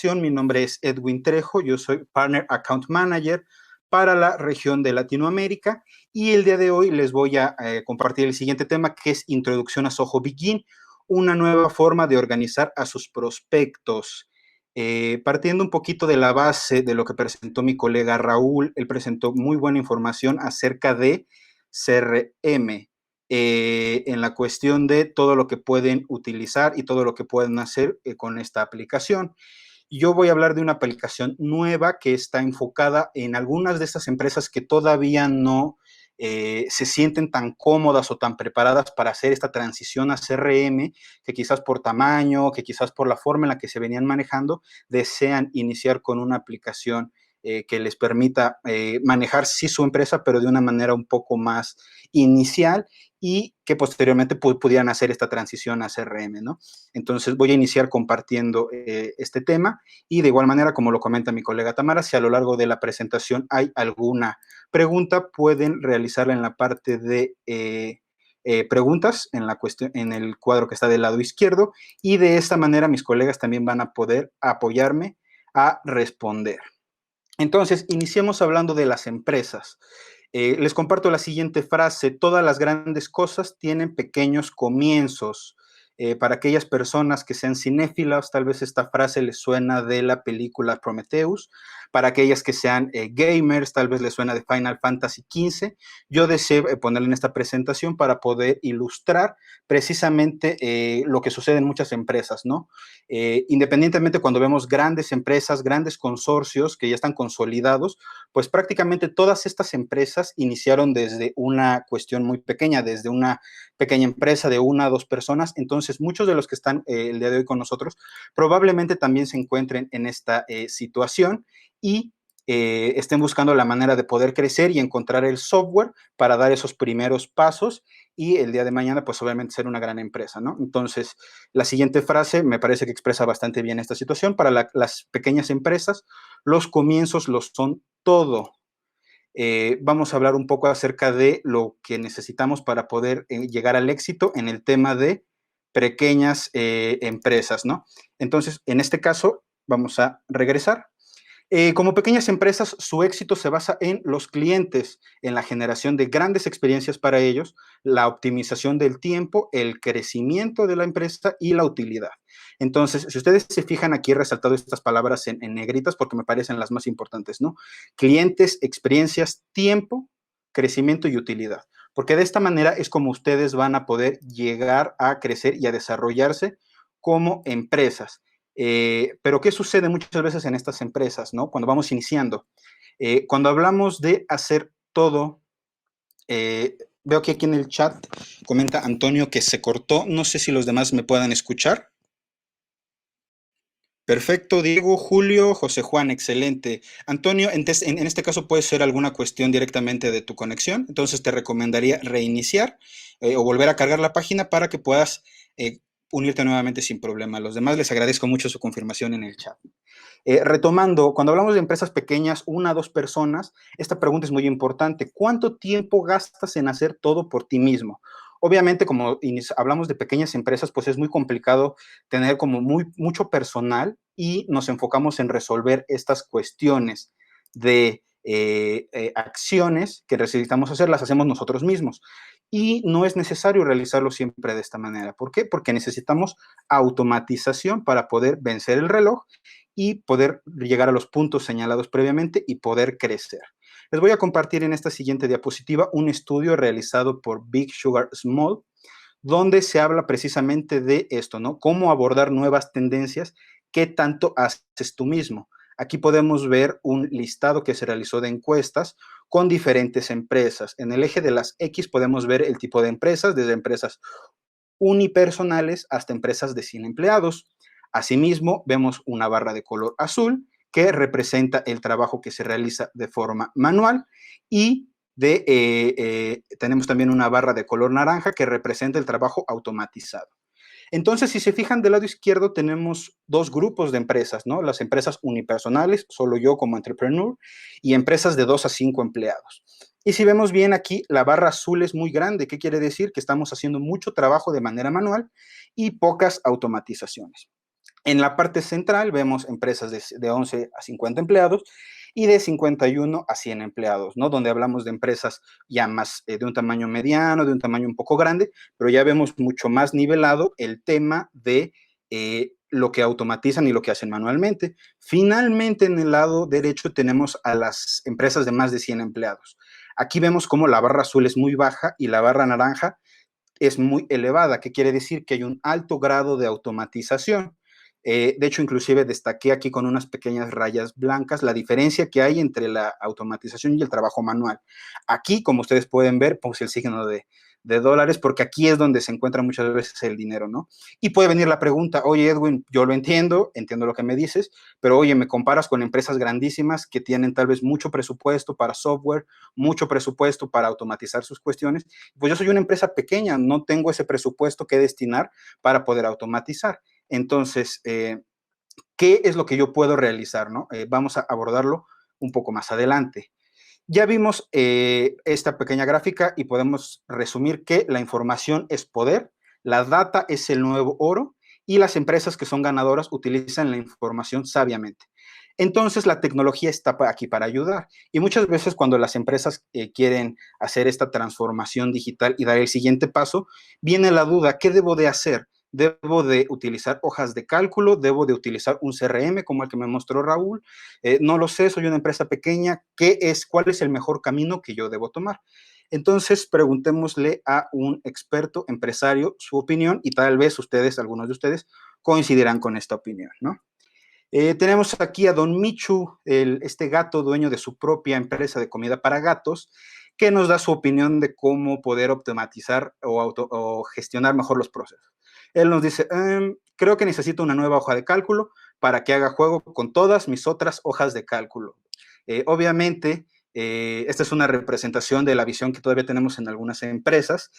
Mi nombre es Edwin Trejo, yo soy Partner Account Manager para la región de Latinoamérica y el día de hoy les voy a compartir el siguiente tema que es Introducción a Zoho Begin, una nueva forma de organizar a sus prospectos. Partiendo un poquito de la base de lo que presentó mi colega Raúl, él presentó muy buena información acerca de CRM, en la cuestión de todo lo que pueden utilizar y todo lo que pueden hacer con esta aplicación. Yo voy a hablar de una aplicación nueva que está enfocada en algunas de estas empresas que todavía no se sienten tan cómodas o tan preparadas para hacer esta transición a CRM, que quizás por tamaño, que quizás por la forma en la que se venían manejando, desean iniciar con una aplicación que les permita manejar sí su empresa, pero de una manera un poco más inicial y que posteriormente pudieran hacer esta transición a CRM, ¿no? Entonces voy a iniciar compartiendo este tema y de igual manera, como lo comenta mi colega Tamara, si a lo largo de la presentación hay alguna pregunta, pueden realizarla en la parte de preguntas en el cuadro que está del lado izquierdo y de esta manera mis colegas también van a poder apoyarme a responder. Entonces, iniciemos hablando de las empresas. Les comparto la siguiente frase: todas las grandes cosas tienen pequeños comienzos. Para aquellas personas que sean cinéfilas, tal vez esta frase les suena de la película Prometheus. Para aquellas que sean gamers, tal vez les suena de Final Fantasy XV. Yo deseo ponerle en esta presentación para poder ilustrar precisamente lo que sucede en muchas empresas, ¿no? Independientemente cuando vemos grandes empresas, grandes consorcios que ya están consolidados, pues prácticamente todas estas empresas iniciaron desde una cuestión muy pequeña, desde una pequeña empresa de una o dos personas. Entonces, muchos de los que están el día de hoy con nosotros probablemente también se encuentren en esta situación y estén buscando la manera de poder crecer y encontrar el software para dar esos primeros pasos y el día de mañana, pues obviamente ser una gran empresa, ¿no? Entonces, la siguiente frase me parece que expresa bastante bien esta situación. Para las pequeñas empresas, los comienzos los son todo. Vamos a hablar un poco acerca de lo que necesitamos para poder llegar al éxito en el tema de pequeñas empresas, ¿no? Entonces, en este caso, vamos a regresar. Como pequeñas empresas, su éxito se basa en los clientes, en la generación de grandes experiencias para ellos, la optimización del tiempo, el crecimiento de la empresa y la utilidad. Entonces, si ustedes se fijan aquí, he resaltado estas palabras en negritas porque me parecen las más importantes, ¿no? Clientes, experiencias, tiempo, crecimiento y utilidad. Porque de esta manera es como ustedes van a poder llegar a crecer y a desarrollarse como empresas. Pero ¿qué sucede muchas veces en estas empresas, ¿no? Cuando vamos iniciando. Cuando hablamos de hacer todo, veo que aquí en el chat comenta Antonio que se cortó. No sé si los demás me puedan escuchar. Perfecto, Diego, Julio, José Juan, excelente. Antonio, en este caso puede ser alguna cuestión directamente de tu conexión, entonces te recomendaría reiniciar o volver a cargar la página para que puedas unirte nuevamente sin problema. A los demás les agradezco mucho su confirmación en el chat. Retomando, cuando hablamos de empresas pequeñas, una o dos personas, esta pregunta es muy importante. ¿Cuánto tiempo gastas en hacer todo por ti mismo? Obviamente, como hablamos de pequeñas empresas, pues es muy complicado tener como mucho personal y nos enfocamos en resolver estas cuestiones de acciones que necesitamos hacer, las hacemos nosotros mismos. Y no es necesario realizarlo siempre de esta manera. ¿Por qué? Porque necesitamos automatización para poder vencer el reloj y poder llegar a los puntos señalados previamente y poder crecer. Les voy a compartir en esta siguiente diapositiva un estudio realizado por Big Sugar Small, donde se habla precisamente de esto, ¿no? Cómo abordar nuevas tendencias, qué tanto haces tú mismo. Aquí podemos ver un listado que se realizó de encuestas con diferentes empresas. En el eje de las X podemos ver el tipo de empresas, desde empresas unipersonales hasta empresas de 100 empleados. Asimismo, vemos una barra de color azul que representa el trabajo que se realiza de forma manual y tenemos también una barra de color naranja que representa el trabajo automatizado. Entonces, si se fijan del lado izquierdo, tenemos dos grupos de empresas, ¿no? Las empresas unipersonales, solo yo como entrepreneur, y empresas de 2 a 5 empleados. Y si vemos bien aquí, la barra azul es muy grande. ¿Qué quiere decir? Que estamos haciendo mucho trabajo de manera manual y pocas automatizaciones. En la parte central vemos empresas de 11 a 50 empleados y de 51 a 100 empleados, ¿no? Donde hablamos de empresas ya más de un tamaño mediano, de un tamaño un poco grande, pero ya vemos mucho más nivelado el tema de lo que automatizan y lo que hacen manualmente. Finalmente, en el lado derecho tenemos a las empresas de más de 100 empleados. Aquí vemos cómo la barra azul es muy baja y la barra naranja es muy elevada, que quiere decir que hay un alto grado de automatización. De hecho, inclusive destaqué aquí con unas pequeñas rayas blancas la diferencia que hay entre la automatización y el trabajo manual. Aquí, como ustedes pueden ver, puse el signo de dólares, porque aquí es donde se encuentra muchas veces el dinero, ¿no? Y puede venir la pregunta, oye, Edwin, yo lo entiendo lo que me dices, pero oye, me comparas con empresas grandísimas que tienen tal vez mucho presupuesto para software, mucho presupuesto para automatizar sus cuestiones. Pues yo soy una empresa pequeña, no tengo ese presupuesto que destinar para poder automatizar. Entonces, ¿qué es lo que yo puedo realizar? ¿No? Vamos a abordarlo un poco más adelante. Ya vimos esta pequeña gráfica y podemos resumir que la información es poder, la data es el nuevo oro y las empresas que son ganadoras utilizan la información sabiamente. Entonces, la tecnología está aquí para ayudar. Y muchas veces cuando las empresas quieren hacer esta transformación digital y dar el siguiente paso, viene la duda, ¿qué debo de hacer? ¿Debo de utilizar hojas de cálculo? ¿Debo de utilizar un CRM como el que me mostró Raúl? No lo sé, soy una empresa pequeña. ¿Cuál es el mejor camino que yo debo tomar? Entonces, preguntémosle a un experto empresario su opinión y tal vez ustedes, algunos de ustedes, coincidirán con esta opinión, ¿no? Tenemos aquí a Don Michu, este gato dueño de su propia empresa de comida para gatos, que nos da su opinión de cómo poder optimizar o gestionar mejor los procesos. Él nos dice, creo que necesito una nueva hoja de cálculo para que haga juego con todas mis otras hojas de cálculo. Obviamente, esta es una representación de la visión que todavía tenemos en algunas empresas,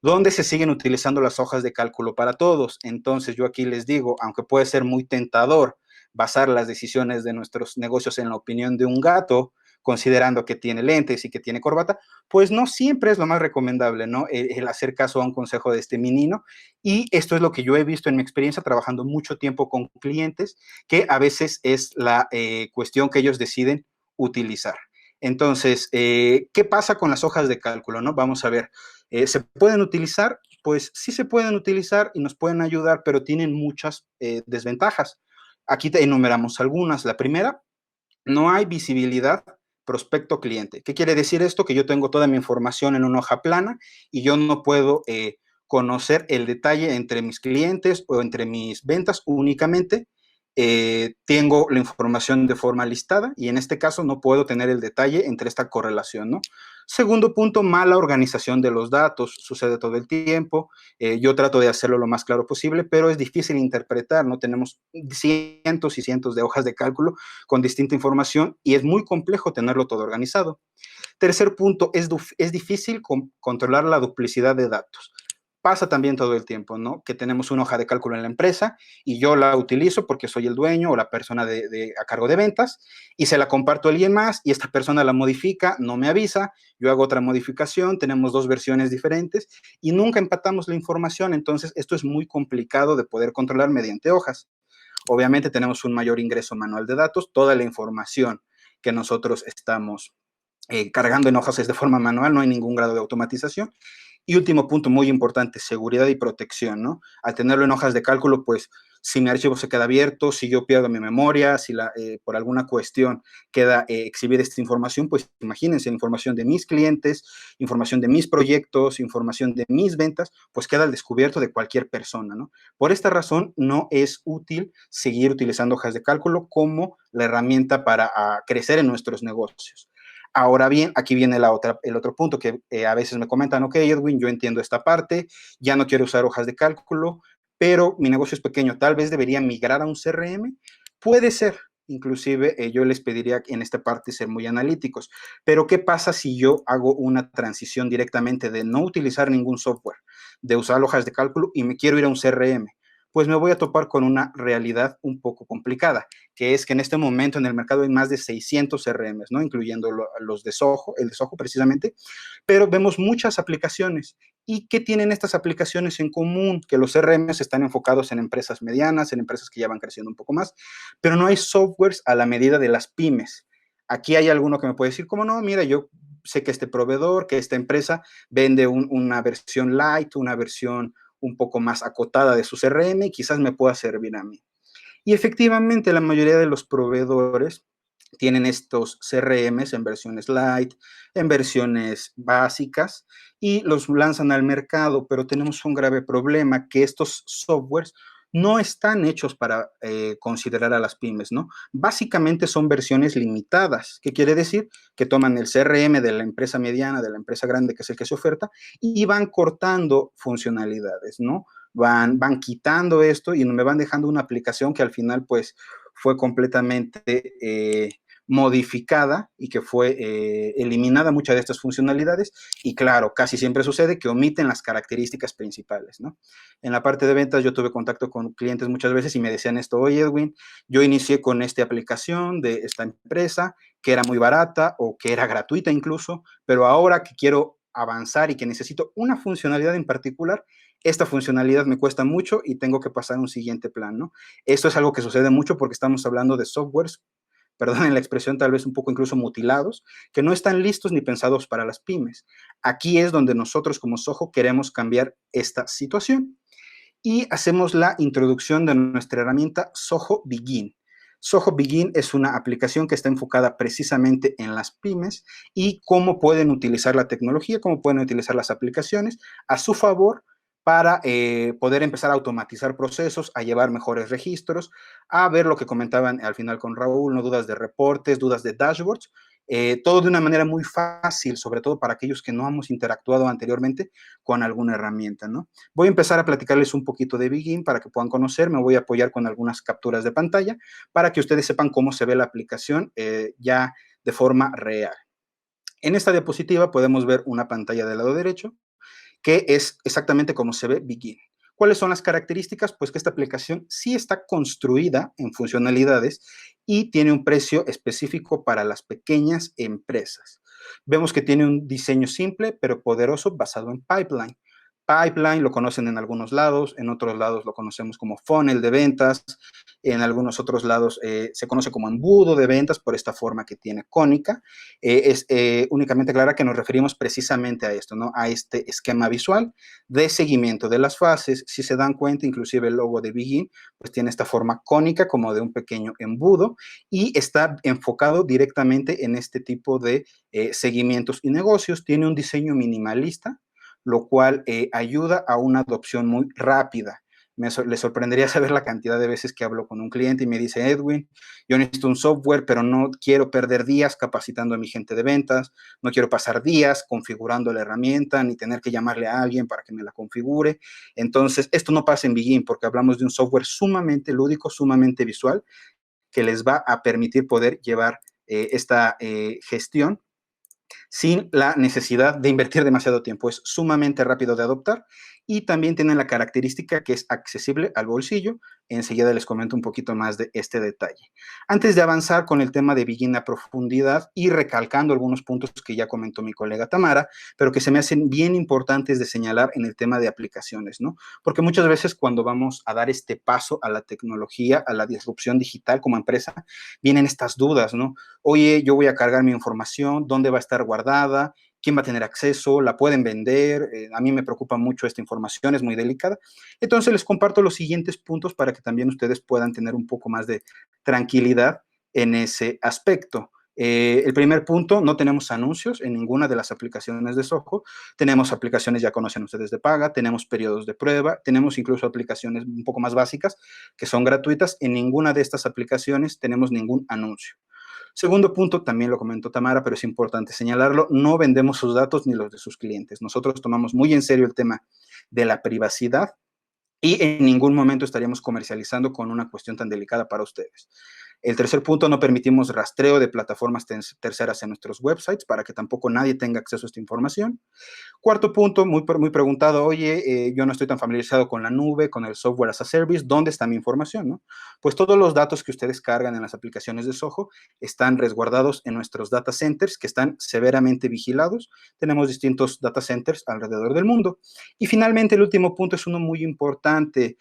donde se siguen utilizando las hojas de cálculo para todos. Entonces, yo aquí les digo, aunque puede ser muy tentador basar las decisiones de nuestros negocios en la opinión de un gato, considerando que tiene lentes y que tiene corbata, pues no siempre es lo más recomendable, ¿no? El hacer caso a un consejo de este menino. Y esto es lo que yo he visto en mi experiencia trabajando mucho tiempo con clientes, que a veces es la cuestión que ellos deciden utilizar. Entonces, ¿qué pasa con las hojas de cálculo, no? Vamos a ver, ¿se pueden utilizar? Pues sí se pueden utilizar y nos pueden ayudar, pero tienen muchas desventajas. Aquí te enumeramos algunas. La primera, no hay visibilidad prospecto cliente. ¿Qué quiere decir esto? Que yo tengo toda mi información en una hoja plana y yo no puedo conocer el detalle entre mis clientes o entre mis ventas únicamente. Tengo la información de forma listada y en este caso no puedo tener el detalle entre esta correlación, ¿no? Segundo punto, mala organización de los datos. Sucede todo el tiempo. Yo trato de hacerlo lo más claro posible, pero es difícil interpretar, ¿no? Tenemos cientos y cientos de hojas de cálculo con distinta información y es muy complejo tenerlo todo organizado. Tercer punto, es difícil controlar la duplicidad de datos. Pasa también todo el tiempo, ¿no? Que tenemos una hoja de cálculo en la empresa y yo la utilizo porque soy el dueño o la persona a cargo de ventas y se la comparto a alguien más y esta persona la modifica, no me avisa, yo hago otra modificación, tenemos dos versiones diferentes y nunca empatamos la información, entonces esto es muy complicado de poder controlar mediante hojas. Obviamente tenemos un mayor ingreso manual de datos, toda la información que nosotros estamos cargando en hojas es de forma manual, no hay ningún grado de automatización. Y último punto muy importante, seguridad y protección, ¿no? Al tenerlo en hojas de cálculo, pues si mi archivo se queda abierto, si yo pierdo mi memoria, si por alguna cuestión queda exhibida esta información, pues imagínense, información de mis clientes, información de mis proyectos, información de mis ventas, pues queda al descubierto de cualquier persona, ¿no? Por esta razón, no es útil seguir utilizando hojas de cálculo como la herramienta para crecer en nuestros negocios. Ahora bien, aquí viene el otro punto que a veces me comentan, ok, Edwin, yo entiendo esta parte, ya no quiero usar hojas de cálculo, pero mi negocio es pequeño, tal vez debería migrar a un CRM. Puede ser, inclusive yo les pediría en esta parte ser muy analíticos, pero ¿qué pasa si yo hago una transición directamente de no utilizar ningún software, de usar hojas de cálculo y me quiero ir a un CRM? Pues me voy a topar con una realidad un poco complicada, que es que en este momento en el mercado hay más de 600 CRMs, ¿no? Incluyendo los de Soho, el de Soho precisamente, pero vemos muchas aplicaciones ¿Y qué tienen estas aplicaciones en común? Que los CRMs están enfocados en empresas medianas, en empresas que ya van creciendo un poco más, pero no hay softwares a la medida de las pymes. Aquí hay alguno que me puede decir, como no, mira, yo sé que este proveedor, que esta empresa vende una versión light, una versión un poco más acotada de su CRM y quizás me pueda servir a mí. Y efectivamente, la mayoría de los proveedores tienen estos CRMs en versiones light, en versiones básicas y los lanzan al mercado, pero tenemos un grave problema que estos softwares no están hechos para considerar a las pymes, ¿no? Básicamente son versiones limitadas, que quiere decir que toman el CRM de la empresa mediana, de la empresa grande, que es el que se oferta, y van cortando funcionalidades, ¿no? Van quitando esto y me van dejando una aplicación que al final pues fue completamente modificada y que fue eliminada muchas de estas funcionalidades y claro, casi siempre sucede que omiten las características principales, ¿no? En la parte de ventas yo tuve contacto con clientes muchas veces y me decían esto, oye Edwin, yo inicié con esta aplicación de esta empresa que era muy barata o que era gratuita incluso, pero ahora que quiero avanzar y que necesito una funcionalidad en particular, esta funcionalidad me cuesta mucho y tengo que pasar a un siguiente plan, ¿no? Esto es algo que sucede mucho porque estamos hablando de softwares, perdonen la expresión, tal vez un poco incluso mutilados, que no están listos ni pensados para las pymes. Aquí es donde nosotros como Soho queremos cambiar esta situación y hacemos la introducción de nuestra herramienta Soho Begin. Soho Begin es una aplicación que está enfocada precisamente en las pymes y cómo pueden utilizar la tecnología, cómo pueden utilizar las aplicaciones a su favor para poder empezar a automatizar procesos, a llevar mejores registros, a ver lo que comentaban al final con Raúl, no dudas de reportes, dudas de dashboards, todo de una manera muy fácil, sobre todo para aquellos que no hemos interactuado anteriormente con alguna herramienta, ¿no? Voy a empezar a platicarles un poquito de Begin para que puedan conocer, me voy a apoyar con algunas capturas de pantalla para que ustedes sepan cómo se ve la aplicación ya de forma real. En esta diapositiva podemos ver una pantalla del lado derecho, que es exactamente como se ve Begin. ¿Cuáles son las características? Pues que esta aplicación sí está construida en funcionalidades y tiene un precio específico para las pequeñas empresas. Vemos que tiene un diseño simple pero poderoso basado en pipeline. Pipeline lo conocen en algunos lados, en otros lados lo conocemos como funnel de ventas, en algunos otros lados se conoce como embudo de ventas por esta forma que tiene cónica. Es únicamente clara que nos referimos precisamente a esto, ¿no? A este esquema visual de seguimiento de las fases. Si se dan cuenta, inclusive el logo de Begin, pues tiene esta forma cónica como de un pequeño embudo y está enfocado directamente en este tipo de seguimientos y negocios. Tiene un diseño minimalista, lo cual ayuda a una adopción muy rápida. Le sorprendería saber la cantidad de veces que hablo con un cliente y me dice, Edwin, yo necesito un software, pero no quiero perder días capacitando a mi gente de ventas, no quiero pasar días configurando la herramienta, ni tener que llamarle a alguien para que me la configure. Entonces, esto no pasa en Begin porque hablamos de un software sumamente lúdico, sumamente visual, que les va a permitir poder llevar esta gestión sin la necesidad de invertir demasiado tiempo. Es sumamente rápido de adoptar y también tiene la característica que es accesible al bolsillo. Enseguida les comento un poquito más de este detalle. Antes de avanzar con el tema de Begin a profundidad y recalcando algunos puntos que ya comentó mi colega Tamara, pero que se me hacen bien importantes de señalar en el tema de aplicaciones, ¿no? Porque muchas veces cuando vamos a dar este paso a la tecnología, a la disrupción digital como empresa, vienen estas dudas, ¿no? Oye, yo voy a cargar mi información, ¿dónde va a estar guardada? ¿Quién va a tener acceso? ¿La pueden vender? A mí me preocupa mucho esta información, es muy delicada. Entonces les comparto los siguientes puntos para que también ustedes puedan tener un poco más de tranquilidad en ese aspecto. El primer punto, no tenemos anuncios en ninguna de las aplicaciones de Soho. Tenemos aplicaciones, ya conocen ustedes, de paga, tenemos periodos de prueba, tenemos incluso aplicaciones un poco más básicas que son gratuitas. En ninguna de estas aplicaciones tenemos ningún anuncio. Segundo punto, también lo comentó Tamara, pero es importante señalarlo, no vendemos sus datos ni los de sus clientes. Nosotros tomamos muy en serio el tema de la privacidad y en ningún momento estaríamos comercializando con una cuestión tan delicada para ustedes. El tercer punto, no permitimos rastreo de plataformas terceras en nuestros websites para que tampoco nadie tenga acceso a esta información. Cuarto punto, muy preguntado, oye, yo no estoy tan familiarizado con la nube, con el software as a service, ¿dónde está mi información? ¿No? Pues todos los datos que ustedes cargan en las aplicaciones de Zoho están resguardados en nuestros data centers que están severamente vigilados. Tenemos distintos data centers alrededor del mundo. Y finalmente, el último punto es uno muy importante.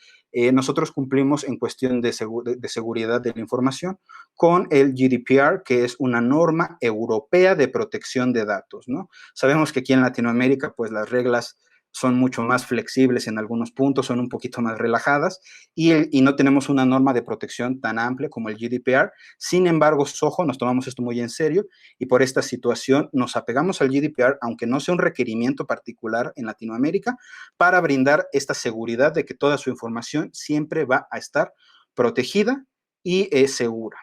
Nosotros cumplimos en cuestión de seguridad de la información con el GDPR, que es una norma europea de protección de datos, ¿no? Sabemos que aquí en Latinoamérica, pues las reglas son mucho más flexibles en algunos puntos, son un poquito más relajadas y no tenemos una norma de protección tan amplia como el GDPR. Sin embargo, Zoho nos tomamos esto muy en serio y por esta situación nos apegamos al GDPR, aunque no sea un requerimiento particular en Latinoamérica, para brindar esta seguridad de que toda su información siempre va a estar protegida y segura.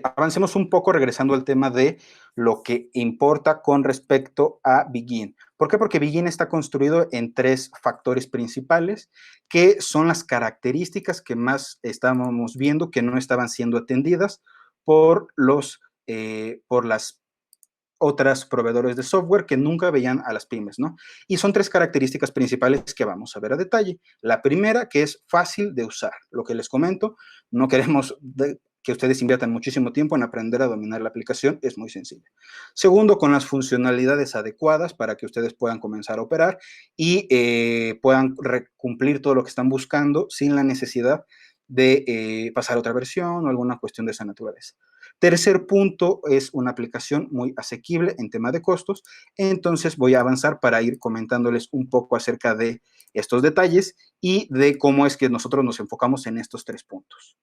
Avancemos un poco regresando al tema de lo que importa con respecto a Begin. ¿Por qué? Porque Begin está construido en tres factores principales, que son las características que más estábamos viendo que no estaban siendo atendidas por las otras proveedores de software que nunca veían a las pymes, ¿no? Y son tres características principales que vamos a ver a detalle. La primera, que es fácil de usar. Lo que les comento, no queremos que ustedes inviertan muchísimo tiempo en aprender a dominar la aplicación, es muy sencillo. Segundo, con las funcionalidades adecuadas para que ustedes puedan comenzar a operar y puedan cumplir todo lo que están buscando sin la necesidad de pasar a otra versión o alguna cuestión de esa naturaleza. Tercer punto, es una aplicación muy asequible en tema de costos, entonces voy a avanzar para ir comentándoles un poco acerca de estos detalles y de cómo es que nosotros nos enfocamos en estos tres puntos.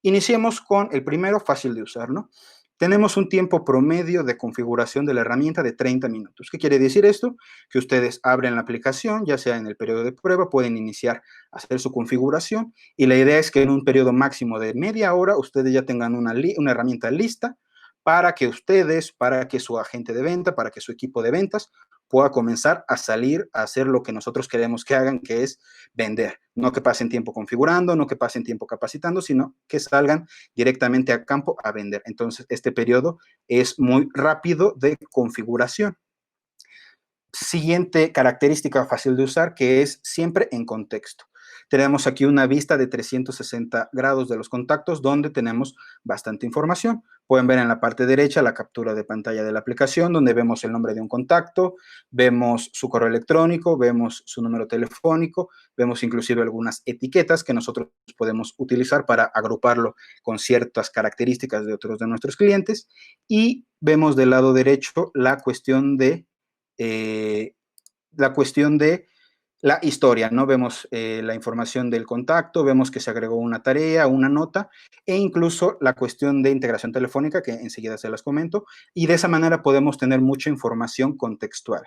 Iniciemos con el primero, fácil de usar, ¿no? Tenemos un tiempo promedio de configuración de la herramienta de 30 minutos. ¿Qué quiere decir esto? Que ustedes abren la aplicación, ya sea en el periodo de prueba, pueden iniciar a hacer su configuración y la idea es que en un periodo máximo de media hora ustedes ya tengan una herramienta lista para que ustedes, para que su agente de venta, para que su equipo de ventas pueda comenzar a salir a hacer lo que nosotros queremos que hagan, que es vender. No que pasen tiempo configurando, no que pasen tiempo capacitando, sino que salgan directamente a campo a vender. Entonces, este periodo es muy rápido de configuración. Siguiente característica fácil de usar, que es siempre en contexto. Tenemos aquí una vista de 360 grados de los contactos donde tenemos bastante información. Pueden ver en la parte derecha la captura de pantalla de la aplicación donde vemos el nombre de un contacto, vemos su correo electrónico, vemos su número telefónico, vemos inclusive algunas etiquetas que nosotros podemos utilizar para agruparlo con ciertas características de otros de nuestros clientes y vemos del lado derecho la cuestión de la historia, ¿no? Vemos la información del contacto, vemos que se agregó una tarea, una nota e incluso la cuestión de integración telefónica, que enseguida se las comento, y de esa manera podemos tener mucha información contextual.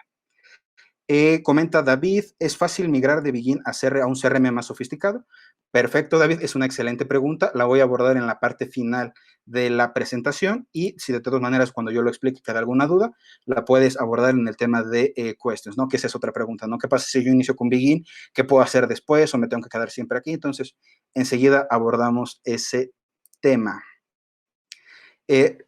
Comenta David, ¿es fácil migrar de Begin a un CRM más sofisticado? Perfecto, David, es una excelente pregunta. La voy a abordar en la parte final de la presentación y si de todas maneras cuando yo lo explique queda alguna duda, la puedes abordar en el tema de questions, ¿no? Que esa es otra pregunta, ¿no? ¿Qué pasa si yo inicio con Begin? ¿Qué puedo hacer después o me tengo que quedar siempre aquí? Entonces, enseguida abordamos ese tema.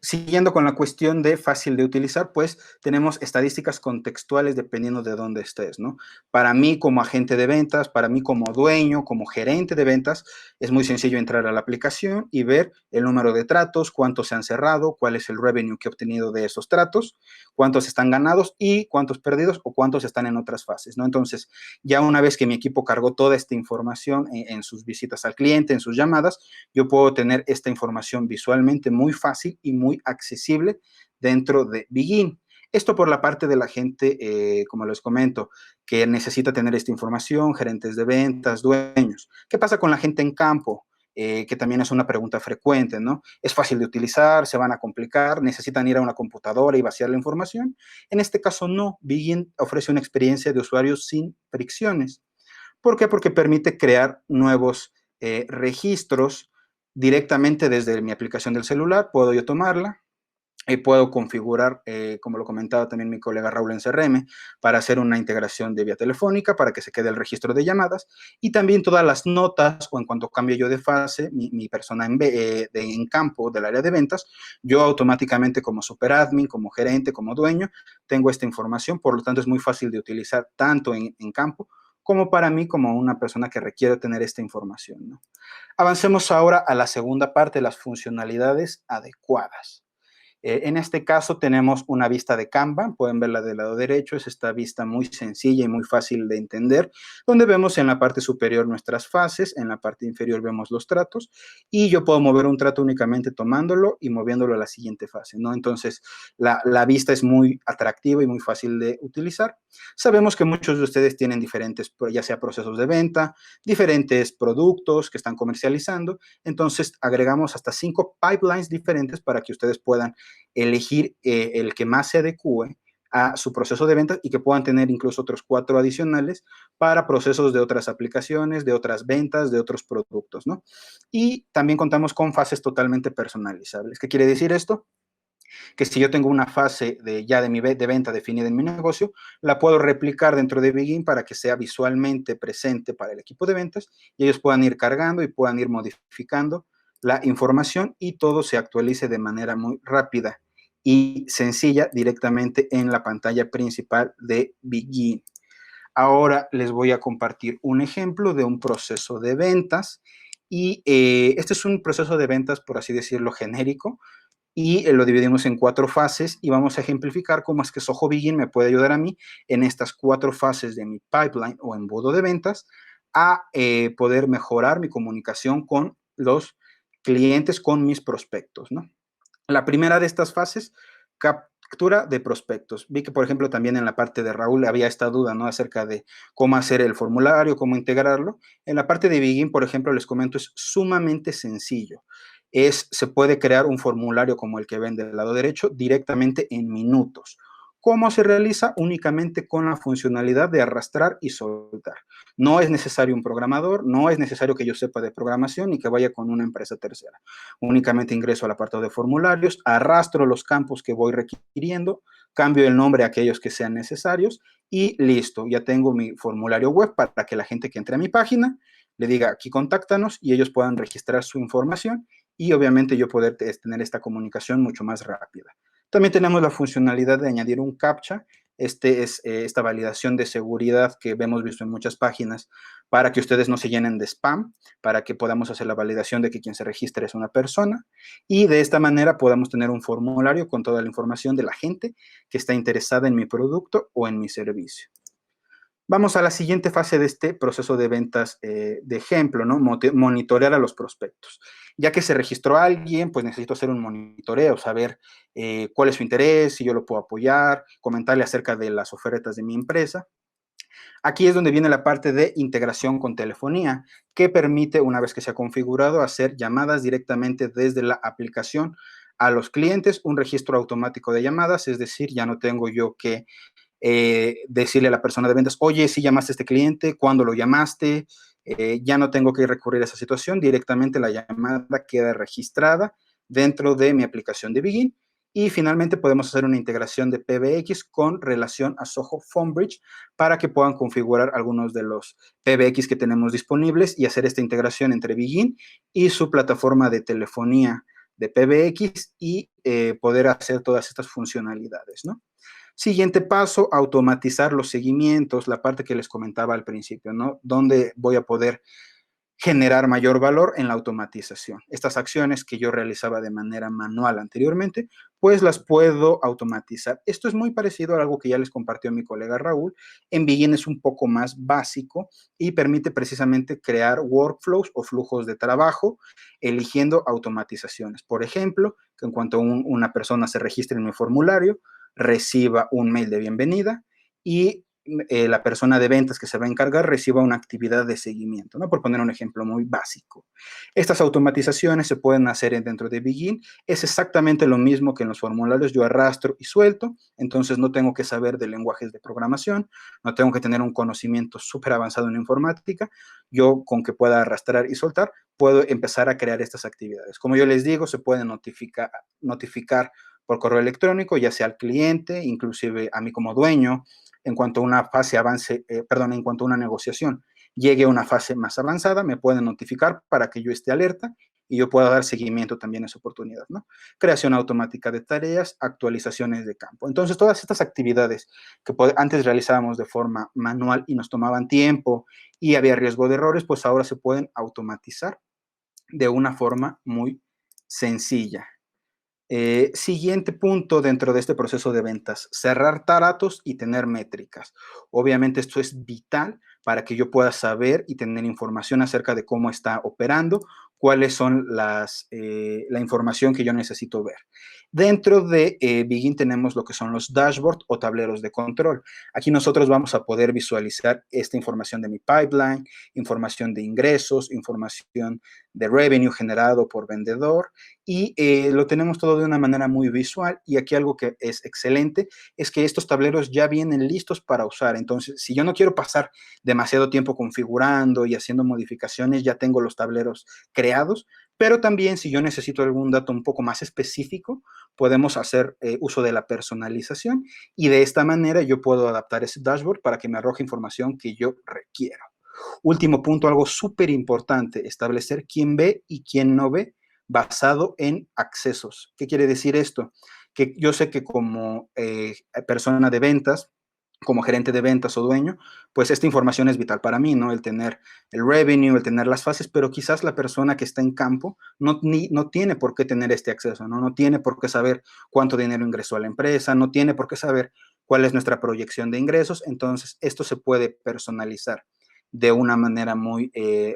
Siguiendo con la cuestión de fácil de utilizar, pues tenemos estadísticas contextuales dependiendo de dónde estés, ¿no? Para mí como agente de ventas, para mí como dueño, como gerente de ventas, es muy sencillo entrar a la aplicación y ver el número de tratos, cuántos se han cerrado, cuál es el revenue que he obtenido de esos tratos, cuántos están ganados y cuántos perdidos o cuántos están en otras fases, ¿no? Entonces, ya una vez que mi equipo cargó toda esta información en sus visitas al cliente, en sus llamadas, yo puedo tener esta información visualmente muy fácil y muy accesible dentro de Begin. Esto por la parte de la gente, como les comento, que necesita tener esta información, gerentes de ventas, dueños. ¿Qué pasa con la gente en campo? Que también es una pregunta frecuente, ¿no? ¿Es fácil de utilizar? ¿Se van a complicar? ¿Necesitan ir a una computadora y vaciar la información? En este caso, no. Begin ofrece una experiencia de usuario sin fricciones. ¿Por qué? Porque permite crear nuevos registros directamente desde mi aplicación del celular. Puedo yo tomarla, Puedo configurar, como lo comentaba también mi colega Raúl en CRM, para hacer una integración de vía telefónica, para que se quede el registro de llamadas, y también todas las notas, o en cuanto cambie yo de fase, mi persona en campo del área de ventas, yo automáticamente como superadmin, como gerente, como dueño, tengo esta información, por lo tanto es muy fácil de utilizar tanto en campo como para mí, como una persona que requiere tener esta información, ¿no? Avancemos ahora a la segunda parte, las funcionalidades adecuadas. En este caso tenemos una vista de Kanban, pueden verla del lado derecho, es esta vista muy sencilla y muy fácil de entender, donde vemos en la parte superior nuestras fases, en la parte inferior vemos los tratos, y yo puedo mover un trato únicamente tomándolo y moviéndolo a la siguiente fase, ¿no? Entonces, la vista es muy atractiva y muy fácil de utilizar. Sabemos que muchos de ustedes tienen diferentes, ya sea procesos de venta, diferentes productos que están comercializando, entonces agregamos hasta 5 pipelines diferentes para que ustedes puedan elegir el que más se adecue a su proceso de ventas y que puedan tener incluso otros 4 adicionales para procesos de otras aplicaciones, de otras ventas, de otros productos, ¿no? Y también contamos con fases totalmente personalizables. ¿Qué quiere decir esto? Que si yo tengo una fase de venta definida en mi negocio, la puedo replicar dentro de Begin para que sea visualmente presente para el equipo de ventas y ellos puedan ir cargando y puedan ir modificando la información y todo se actualice de manera muy rápida y sencilla directamente en la pantalla principal de Begin. Ahora les voy a compartir un ejemplo de un proceso de ventas y este es un proceso de ventas, por así decirlo, genérico, y lo dividimos en 4 fases y vamos a ejemplificar cómo es que Soho Begin me puede ayudar a mí en estas 4 fases de mi pipeline o embudo de ventas a poder mejorar mi comunicación con los clientes, con mis prospectos, ¿no? La primera de estas fases, captura de prospectos. Vi que, por ejemplo, también en la parte de Raúl había esta duda, ¿no? Acerca de cómo hacer el formulario, cómo integrarlo. En la parte de Begin, por ejemplo, les comento, es sumamente sencillo. Se puede crear un formulario como el que ven del lado derecho directamente en minutos. ¿Cómo se realiza? Únicamente con la funcionalidad de arrastrar y soltar. No es necesario un programador, no es necesario que yo sepa de programación ni que vaya con una empresa tercera. Únicamente ingreso al apartado de formularios, arrastro los campos que voy requiriendo, cambio el nombre a aquellos que sean necesarios y listo, ya tengo mi formulario web para que la gente que entre a mi página le diga aquí contáctanos y ellos puedan registrar su información y obviamente yo poder tener esta comunicación mucho más rápida. También tenemos la funcionalidad de añadir un CAPTCHA. Este es esta validación de seguridad que hemos visto en muchas páginas para que ustedes no se llenen de spam, para que podamos hacer la validación de que quien se registre es una persona y de esta manera podamos tener un formulario con toda la información de la gente que está interesada en mi producto o en mi servicio. Vamos a la siguiente fase de este proceso de ventas de ejemplo, ¿no? Monitorear a los prospectos. Ya que se registró alguien, pues necesito hacer un monitoreo, saber cuál es su interés, si yo lo puedo apoyar, comentarle acerca de las ofertas de mi empresa. Aquí es donde viene la parte de integración con telefonía, que permite, una vez que se ha configurado, hacer llamadas directamente desde la aplicación a los clientes, un registro automático de llamadas, es decir, ya no tengo yo que decirle a la persona de ventas, oye, si llamaste a este cliente, ¿cuándo lo llamaste? Ya no tengo que recurrir a esa situación, directamente la llamada queda registrada dentro de mi aplicación de Begin y finalmente podemos hacer una integración de PBX con relación a Soho PhoneBridge para que puedan configurar algunos de los PBX que tenemos disponibles y hacer esta integración entre Begin y su plataforma de telefonía de PBX y poder hacer todas estas funcionalidades, ¿no? Siguiente paso, automatizar los seguimientos, la parte que les comentaba al principio, ¿no? Donde voy a poder generar mayor valor en la automatización. Estas acciones que yo realizaba de manera manual anteriormente, pues las puedo automatizar. Esto es muy parecido a algo que ya les compartió mi colega Raúl. En Begin es un poco más básico y permite precisamente crear workflows o flujos de trabajo eligiendo automatizaciones. Por ejemplo, que en cuanto una persona se registre en mi formulario, reciba un mail de bienvenida y la persona de ventas que se va a encargar reciba una actividad de seguimiento, ¿no? Por poner un ejemplo muy básico. Estas automatizaciones se pueden hacer dentro de Begin. Es exactamente lo mismo que en los formularios. Yo arrastro y suelto, entonces no tengo que saber de lenguajes de programación, no tengo que tener un conocimiento súper avanzado en informática. Yo con que pueda arrastrar y soltar, puedo empezar a crear estas actividades. Como yo les digo, se pueden notificar por correo electrónico, ya sea al cliente, inclusive a mí como dueño, en cuanto a una fase avance, en cuanto a una negociación llegue a una fase más avanzada, me pueden notificar para que yo esté alerta y yo pueda dar seguimiento también a esa oportunidad, ¿no? Creación automática de tareas, actualizaciones de campo. Entonces, todas estas actividades que antes realizábamos de forma manual y nos tomaban tiempo y había riesgo de errores, pues ahora se pueden automatizar de una forma muy sencilla. Siguiente punto dentro de este proceso de ventas, cerrar tratos y tener métricas. Obviamente esto es vital para que yo pueda saber y tener información acerca de cómo está operando, cuáles son la información que yo necesito ver. Dentro de Begin tenemos lo que son los dashboards o tableros de control. Aquí nosotros vamos a poder visualizar esta información de mi pipeline, información de ingresos, información de revenue generado por vendedor, y lo tenemos todo de una manera muy visual. Y aquí algo que es excelente es que estos tableros ya vienen listos para usar. Entonces, si yo no quiero pasar demasiado tiempo configurando y haciendo modificaciones, ya tengo los tableros creados. Pero también si yo necesito algún dato un poco más específico, podemos hacer uso de la personalización y de esta manera yo puedo adaptar ese dashboard para que me arroje información que yo requiero. Último punto, algo súper importante, establecer quién ve y quién no ve basado en accesos. ¿Qué quiere decir esto? Que yo sé que como persona de ventas, como gerente de ventas o dueño, pues esta información es vital para mí, ¿no? El tener el revenue, el tener las fases, pero quizás la persona que está en campo no tiene por qué tener este acceso, ¿no? No tiene por qué saber cuánto dinero ingresó a la empresa, no tiene por qué saber cuál es nuestra proyección de ingresos. Entonces, esto se puede personalizar de una manera muy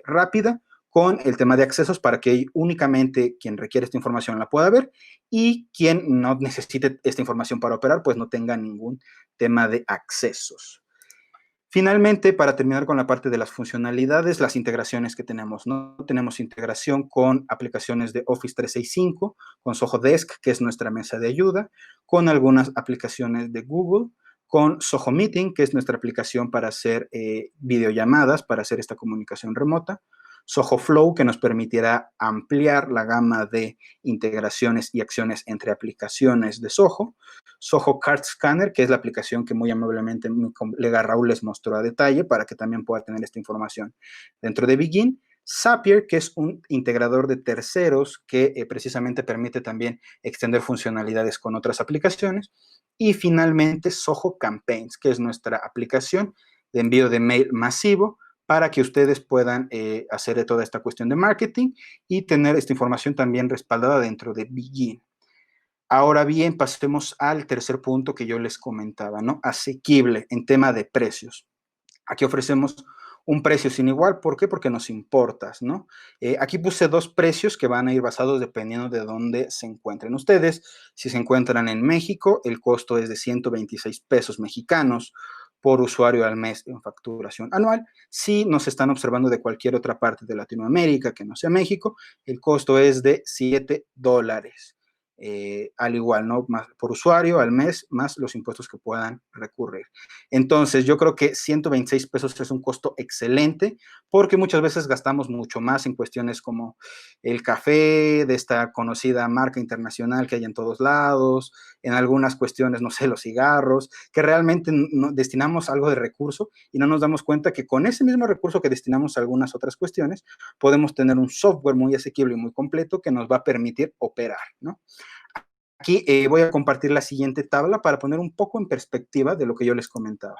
rápida con el tema de accesos para que únicamente quien requiere esta información la pueda ver y quien no necesite esta información para operar, pues no tenga ningún tema de accesos. Finalmente, para terminar con la parte de las funcionalidades, las integraciones que tenemos, ¿no? Tenemos integración con aplicaciones de Office 365, con Zoho Desk, que es nuestra mesa de ayuda, con algunas aplicaciones de Google, con Zoho Meeting, que es nuestra aplicación para hacer videollamadas, para hacer esta comunicación remota, Zoho Flow, que nos permitirá ampliar la gama de integraciones y acciones entre aplicaciones de Zoho, Zoho Card Scanner, que es la aplicación que muy amablemente mi colega Raúl les mostró a detalle para que también pueda tener esta información dentro de Begin. Zapier, que es un integrador de terceros que precisamente permite también extender funcionalidades con otras aplicaciones. Y finalmente, Zoho Campaigns, que es nuestra aplicación de envío de mail masivo para que ustedes puedan hacer toda esta cuestión de marketing y tener esta información también respaldada dentro de Begin. Ahora bien, pasemos al tercer punto que yo les comentaba, ¿no? Asequible en tema de precios. Aquí ofrecemos un precio sin igual. ¿Por qué? Porque nos importas, ¿no? Aquí puse dos precios que van a ir basados dependiendo de dónde se encuentren ustedes. Si se encuentran en México, el costo es de 126 pesos mexicanos por usuario al mes en facturación anual. Si nos están observando de cualquier otra parte de Latinoamérica que no sea México, el costo es de $7. Al igual, ¿no? Más por usuario al mes, más los impuestos que puedan recurrir. Entonces, yo creo que 126 pesos es un costo excelente porque muchas veces gastamos mucho más en cuestiones como el café de esta conocida marca internacional que hay en todos lados, en algunas cuestiones, no sé, los cigarros, que realmente no, destinamos algo de recurso y no nos damos cuenta que con ese mismo recurso que destinamos a algunas otras cuestiones, podemos tener un software muy asequible y muy completo que nos va a permitir operar, ¿no? Aquí voy a compartir la siguiente tabla para poner un poco en perspectiva de lo que yo les comentaba.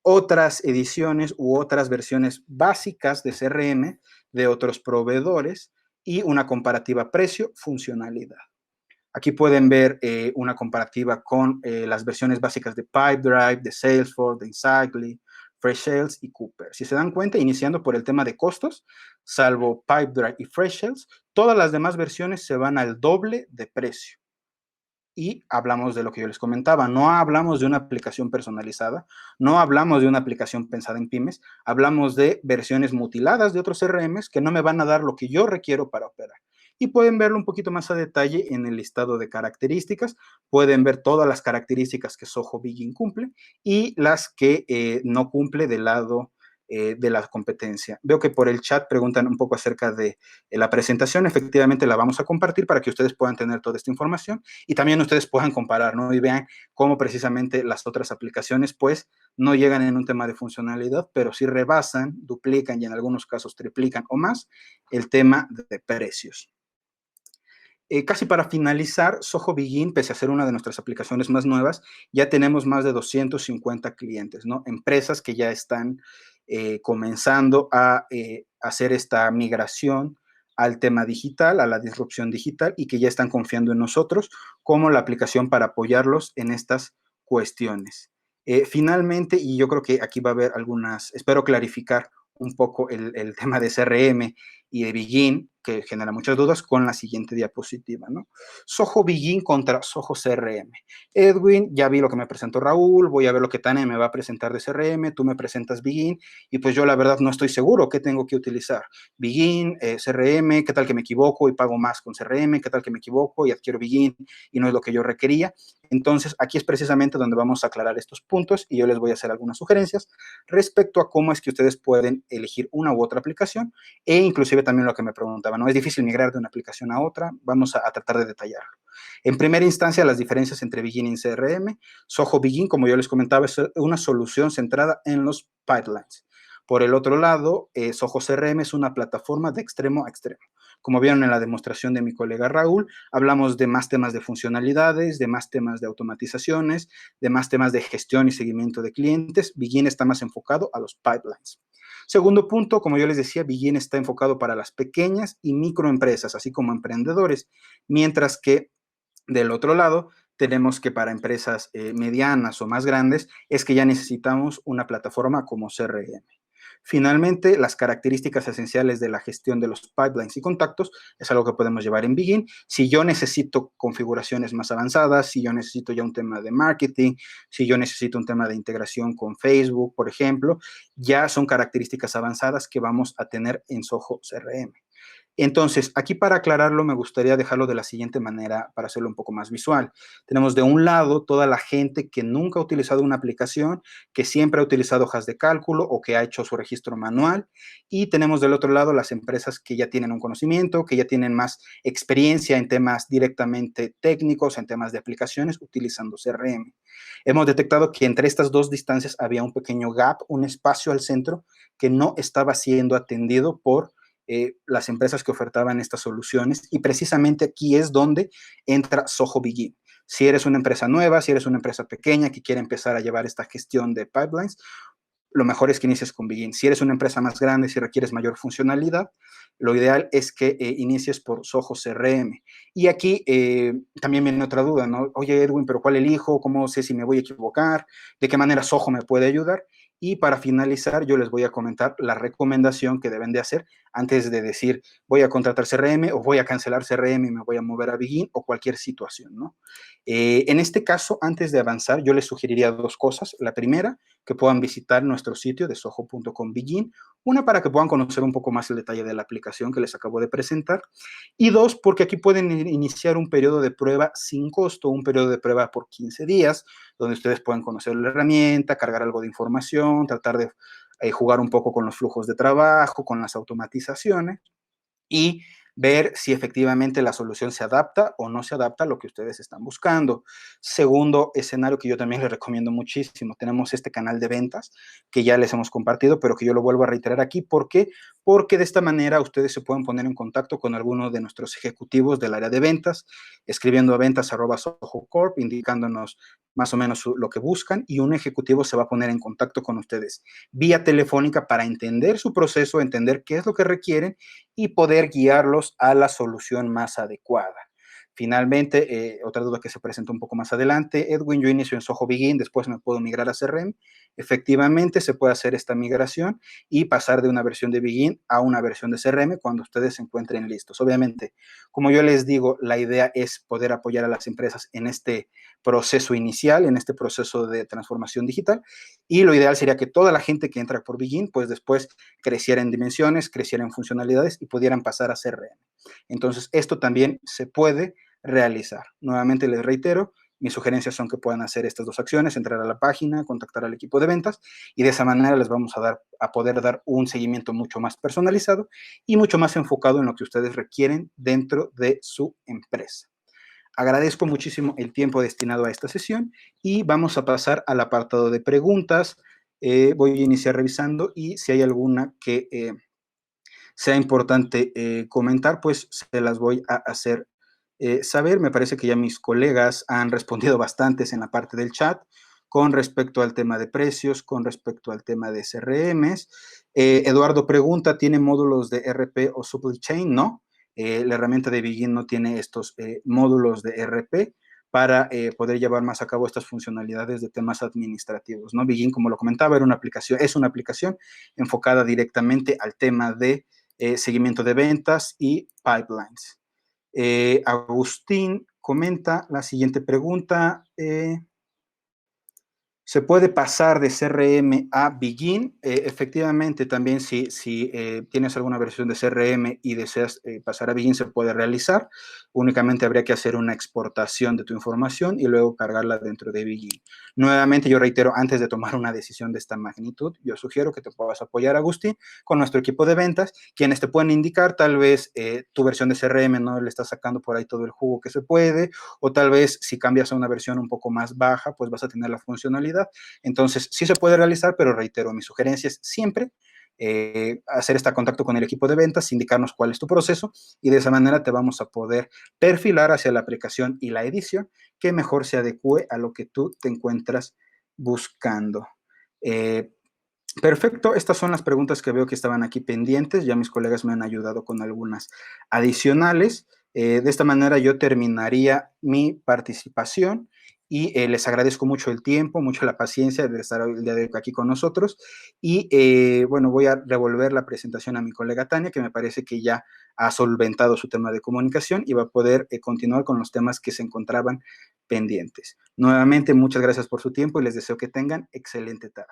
Otras ediciones u otras versiones básicas de CRM de otros proveedores y una comparativa precio-funcionalidad. Aquí pueden ver una comparativa con las versiones básicas de Pipedrive, de Salesforce, de Insightly, Freshsales y Cooper. Si se dan cuenta, iniciando por el tema de costos, salvo Pipedrive y Freshsales, todas las demás versiones se van al doble de precio. Y hablamos de lo que yo les comentaba, no hablamos de una aplicación personalizada, no hablamos de una aplicación pensada en pymes, hablamos de versiones mutiladas de otros CRMs que no me van a dar lo que yo requiero para operar. Y pueden verlo un poquito más a detalle en el listado de características, pueden ver todas las características que Zoho Begin cumple y las que no cumple del lado de la competencia. Veo que por el chat preguntan un poco acerca de la presentación. Efectivamente la vamos a compartir para que ustedes puedan tener toda esta información y también ustedes puedan comparar, ¿no? Y vean cómo precisamente las otras aplicaciones pues no llegan en un tema de funcionalidad, pero sí rebasan, duplican y en algunos casos triplican o más el tema de precios. Casi para finalizar, Soho Begin, pese a ser una de nuestras aplicaciones más nuevas, ya tenemos más de 250 clientes, ¿no? Empresas que ya están comenzando a hacer esta migración al tema digital, a la disrupción digital y que ya están confiando en nosotros como la aplicación para apoyarlos en estas cuestiones. Finalmente, y yo creo que aquí va a haber algunas, espero clarificar un poco el tema de CRM y de Begin, que genera muchas dudas, con la siguiente diapositiva, ¿no? Soho Begin contra Soho CRM. Edwin, ya vi lo que me presentó Raúl, voy a ver lo que Tania me va a presentar de CRM, tú me presentas Begin, y pues yo la verdad no estoy seguro qué tengo que utilizar. Begin, CRM, qué tal que me equivoco y pago más con CRM, qué tal que me equivoco y adquiero Begin y no es lo que yo requería. Entonces, aquí es precisamente donde vamos a aclarar estos puntos y yo les voy a hacer algunas sugerencias respecto a cómo es que ustedes pueden elegir una u otra aplicación e inclusive también lo que me preguntaba, ¿no? ¿Es difícil migrar de una aplicación a otra? Vamos a tratar de detallarlo. En primera instancia, las diferencias entre Begin y CRM. Soho Begin, como yo les comentaba, es una solución centrada en los pipelines. Por el otro lado, Soho CRM es una plataforma de extremo a extremo. Como vieron en la demostración de mi colega Raúl, hablamos de más temas de funcionalidades, de más temas de automatizaciones, de más temas de gestión y seguimiento de clientes. Begin está más enfocado a los pipelines. Segundo punto, como yo les decía, Begin está enfocado para las pequeñas y microempresas, así como emprendedores, mientras que del otro lado tenemos que para empresas medianas o más grandes es que ya necesitamos una plataforma como CRM. Finalmente, las características esenciales de la gestión de los pipelines y contactos es algo que podemos llevar en Begin. Si yo necesito configuraciones más avanzadas, si yo necesito ya un tema de marketing, si yo necesito un tema de integración con Facebook, por ejemplo, ya son características avanzadas que vamos a tener en Soho CRM. Entonces, aquí para aclararlo, me gustaría dejarlo de la siguiente manera para hacerlo un poco más visual. Tenemos de un lado toda la gente que nunca ha utilizado una aplicación, que siempre ha utilizado hojas de cálculo o que ha hecho su registro manual. Y tenemos del otro lado las empresas que ya tienen un conocimiento, que ya tienen más experiencia en temas directamente técnicos, en temas de aplicaciones, utilizando CRM. Hemos detectado que entre estas dos distancias había un pequeño gap, un espacio al centro que no estaba siendo atendido por las empresas que ofertaban estas soluciones y precisamente aquí es donde entra Soho Begin. Si eres una empresa nueva, si eres una empresa pequeña que quiere empezar a llevar esta gestión de pipelines, lo mejor es que inicies con Begin. Si eres una empresa más grande, si requieres mayor funcionalidad, lo ideal es que inicies por Soho CRM. Y aquí también viene otra duda, ¿no? Oye, Edwin, ¿pero cuál elijo? ¿Cómo sé si me voy a equivocar? ¿De qué manera Soho me puede ayudar? Y para finalizar, yo les voy a comentar la recomendación que deben de hacer antes de decir voy a contratar CRM o voy a cancelar CRM y me voy a mover a Begin o cualquier situación, ¿no? En este caso, antes de avanzar, yo les sugeriría dos cosas. La primera, que puedan visitar nuestro sitio de soho.com Begin. Una, para que puedan conocer un poco más el detalle de la aplicación que les acabo de presentar. Y dos, porque aquí pueden iniciar un periodo de prueba sin costo, un periodo de prueba por 15 días, donde ustedes puedan conocer la herramienta, cargar algo de información, tratar de jugar un poco con los flujos de trabajo, con las automatizaciones y ver si efectivamente la solución se adapta o no se adapta a lo que ustedes están buscando. Segundo escenario que yo también les recomiendo muchísimo, tenemos este canal de ventas que ya les hemos compartido, pero que yo lo vuelvo a reiterar aquí. ¿Por qué? Porque de esta manera ustedes se pueden poner en contacto con alguno de nuestros ejecutivos del área de ventas, escribiendo a ventas@sohocorp, indicándonos más o menos lo que buscan y un ejecutivo se va a poner en contacto con ustedes vía telefónica para entender su proceso, entender qué es lo que requieren y poder guiarlos a la solución más adecuada. Finalmente, otra duda que se presenta un poco más adelante, Edwin, yo inicio en Soho Begin, después me puedo migrar a CRM. Efectivamente, se puede hacer esta migración y pasar de una versión de Begin a una versión de CRM cuando ustedes se encuentren listos. Obviamente, como yo les digo, la idea es poder apoyar a las empresas en este proceso inicial, en este proceso de transformación digital, y lo ideal sería que toda la gente que entra por Begin, pues después creciera en dimensiones, creciera en funcionalidades y pudieran pasar a CRM. Entonces, esto también se puede realizar. Nuevamente les reitero, Mis sugerencias son que puedan hacer estas dos acciones, entrar a la página, contactar al equipo de ventas y de esa manera les vamos a poder dar un seguimiento mucho más personalizado y mucho más enfocado en lo que ustedes requieren dentro de su empresa. Agradezco muchísimo el tiempo destinado a esta sesión y vamos a pasar al apartado de preguntas. Voy a iniciar revisando y si hay alguna que sea importante comentar, pues se las voy a hacer saber. Me parece que ya mis colegas han respondido bastantes en la parte del chat con respecto al tema de precios, con respecto al tema de CRMs. Eduardo pregunta, ¿tiene módulos de RP o supply chain? No. La herramienta de Begin no tiene estos módulos de RP para poder llevar más a cabo estas funcionalidades de temas administrativos, ¿no? Begin, como lo comentaba, es una aplicación enfocada directamente al tema de seguimiento de ventas y pipelines. Agustín comenta la siguiente pregunta. ¿Se puede pasar de CRM a Begin? Efectivamente, también si tienes alguna versión de CRM y deseas pasar a Begin, se puede realizar. Únicamente habría que hacer una exportación de tu información y luego cargarla dentro de Begin. Nuevamente, yo reitero, antes de tomar una decisión de esta magnitud, yo sugiero que te puedas apoyar, Agustín, con nuestro equipo de ventas, quienes te pueden indicar, tal vez tu versión de CRM no le está sacando por ahí todo el jugo que se puede, o tal vez si cambias a una versión un poco más baja, pues vas a tener la funcionalidad. Entonces, sí se puede realizar, pero reitero, mi sugerencia es siempre hacer este contacto con el equipo de ventas, indicarnos cuál es tu proceso y de esa manera te vamos a poder perfilar hacia la aplicación y la edición que mejor se adecue a lo que tú te encuentras buscando. Perfecto, estas son las preguntas que veo que estaban aquí pendientes, ya mis colegas me han ayudado con algunas adicionales. De esta manera yo terminaría mi participación y les agradezco mucho el tiempo, mucho la paciencia de estar el día de hoy aquí con nosotros y bueno, voy a revolver la presentación a mi colega Tania, que me parece que ya ha solventado su tema de comunicación y va a poder continuar con los temas que se encontraban pendientes. Nuevamente, muchas gracias por su tiempo y les deseo que tengan excelente tarde.